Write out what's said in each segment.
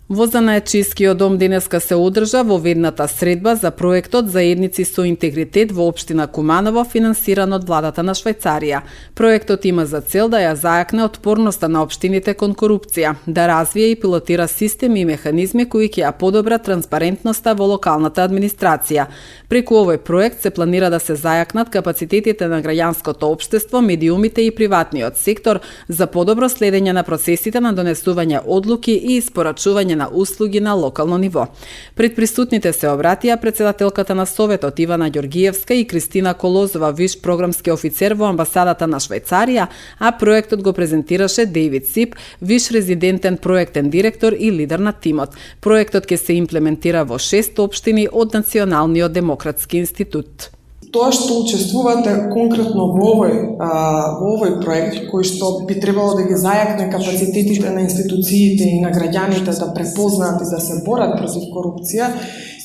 Во Занаечискиот дом денеска се одржа во ведната средба за проектот Заедници со интегритет во општина Куманово, финансиран од владата на Швајцарија. Проектот има за цел да ја зајакне отпорноста на општините кон корупција, да развие и пилотира системи и механизми кои ќе ја подобрат транспарентноста во локалната администрација. Преку овој проект се планира да се зајакнат капацитетите на граѓанското општество, медиумите и приватниот сектор за подобро следење на процесите на донесување одлуки и испорачување на услуги на локално ниво. Пред присутните се обратија председателката на Советот Ивана Ѓоргиевска и Кристина Колозова, виш програмски офицер во амбасадата на Швајцарија, а проектот го презентираше Дејвид Сип, виш резидентен проектен директор и лидер на тимот. Проектот ќе се имплементира во 6 општини од Националниот демократски институт. Тоа што учествувате конкретно во овој проект, кој што би требало да ги зајакне капацитетите на институциите и на граѓаните да препознаат и да се борат против корупција,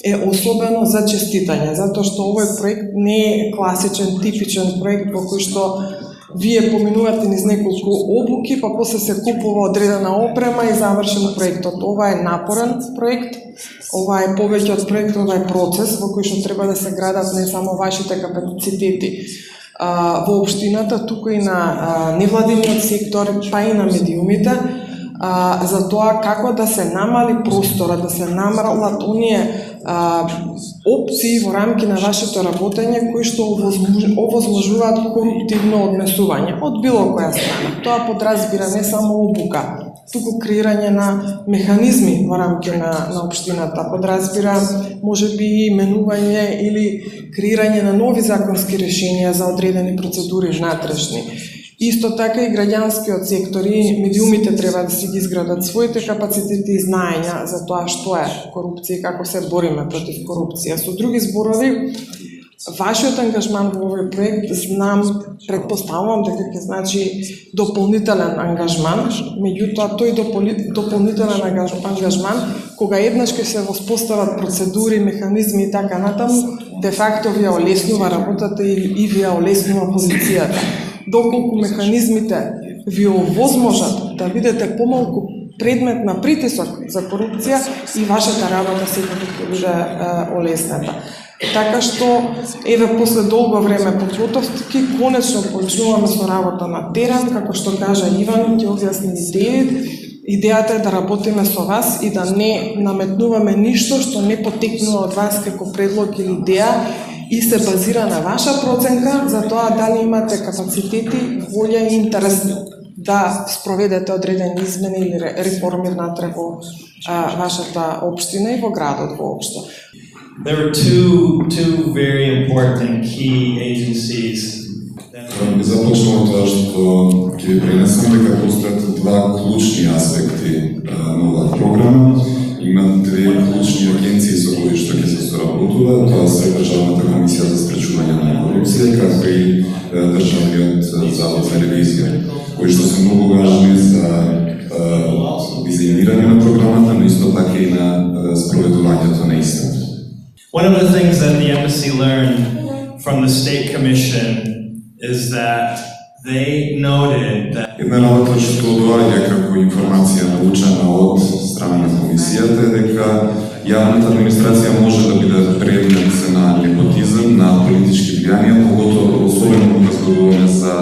е особено за честитање, затоа што овој проект не е класичен, типичен проект во кој што вие поминувате низ неколку облуки, па после се купува одредена опрема и завршен проектот. Ова е напорен проект, ова е повеќе од проект, ова е процес во кој што треба да се градат не само вашите капацитети во општината, туку и на невладиниот сектор, па и на медиумите, за тоа како да се намали простора, да се намалат оние опции во рамки на вашето работење кои што овозможуваат коруптивно однесување од било која страна. Тоа подразбира не само обука, туку креирање на механизми во рамки на општината, подразбира можеби именување или креирање на нови законски решенија за одредени процедури внатрешни. Исто така и граѓанскиот сектор и медиумите треба да си ги изградат своите капацитети и знаења за тоа што е корупција и како се бориме против корупција. Со други зборови, вашиот ангажман во овој проект, предпоставувам дека ќе значи дополнителен ангажман, меѓутоа тој дополнителен ангажман, кога еднаш ќе се воспостават процедури, механизми и така натаму, де факто ви ја олеснува работата и ви ја олеснува позицијата. Доколку механизмите ви овозможат да бидете помалку предмет на притисок за корупција и вашата работа секако ќе биде олесната. Така што, еве, после долго време подготовки, конечно почнуваме со работа на терен, како што кажа Иван, ќе објасни Дејвид. Идејата е да работиме со вас и да не наметнуваме ништо што не потекнува од вас како предлог или идеја, и се базира на ваша проценка за тоа дали имате капацитети, волја и интерес да спроведете одредени измени или реформи внатре во вашата општина и во градот воопшто. There were two very important key agencies. Започнува тоа што ќе ви пренесам дека постојат два клучни аспекти на оваа програма. Има две клучни агенции со кои што ќе се соработува, тоа се Државната комисија за спречување на корупција, како и Државниот завод за ревизија, кои што се многу важни за дизајнирање на програмата, но исто така и на спроведувањето на истата. One of the things that the embassy learned from the State Commission is that they noted that една работа што доаѓа како информација научена од страна на комисијата е дека јавната администрација може да биде предмет на непотизам, на политички влијанија, поготово особено кога зборуваме за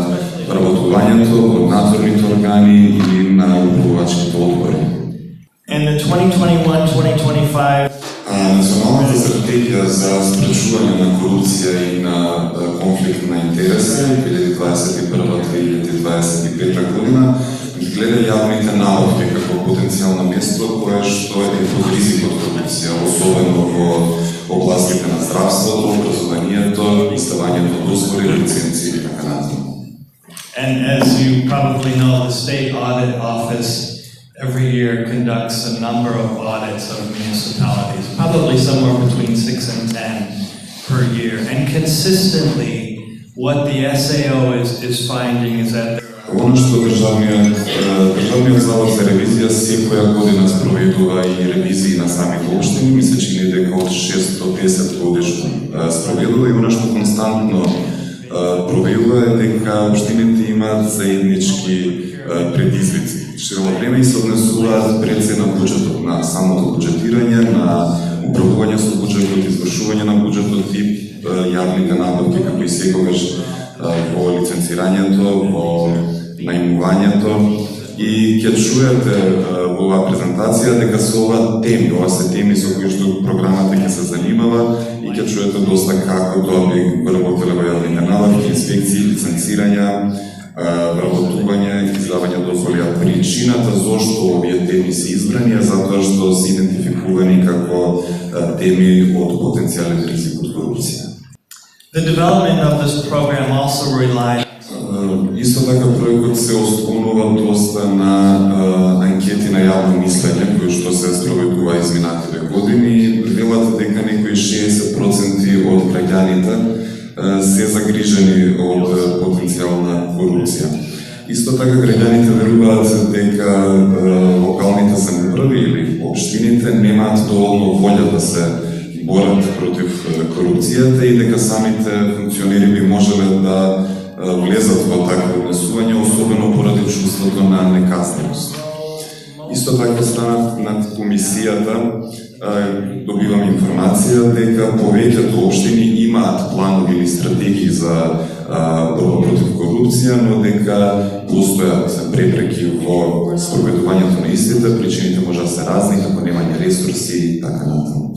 работувањето од надзорните органи или на управувачките одбори. in the 2021-2025 Националната стратегија за спречување на корупција и на конфликт на интереси 2021-2025 година гледа јавните набавки како потенцијално место кое што е под ризик од корупција, особено во областите на здравството, образованието, издавањето дозволи, лиценци и така натаму. And as you probably know, the State Audit Office every year conducts a number of audits of municipalities, probably somewhere between 6 and 10 per year. And consistently, what the SAO is finding is that Оно што Државниот завод за ревизија секоја година спроведува и ревизии на самите општини, ми се чини дека од 6 до 10 годишно спроведува и оно што константно проведува е дека општините имаат заеднички предизвици. цело време и се однесуваат пред се на буџетот, на самото буџетирање, на управување со буџетот, извршување на буџетот и јавните набавки, како и секогаш во лиценцирањето, во најмувањето. И ќе чуете во оваа презентација дека се ова теми, ова се теми со кои што програмата ќе се занимава и ќе чуете доста како тоа би вработеле во јавните набавки, инспекции, лиценцирања, вработување, издавање дозволи. Причината зошто овие теми се избрани е затоа што се идентификувани како теми од потенцијален ризик од корупција. The development of this program also relied. Исто така проектот се ослонува доста на анкети на јавно мислење кои што се спроведува изминатите години. Велат дека некои 60% од граѓаните се загрижени од потенцијална корупција. Исто така граѓаните веруваат дека локалните самоуправи или општините немаат доволно волја да се борат против корупцијата и дека самите функционери би можеле да влезат во такво однесување, особено поради чувството на неказненост. Исто така страна на комисијата добивам информација дека повеќето општини имаат планови или стратегии за борба против корупција, но дека постојат препреки во спроведувањето на истите, причините може да се разни, како немање ресурси и така натаму.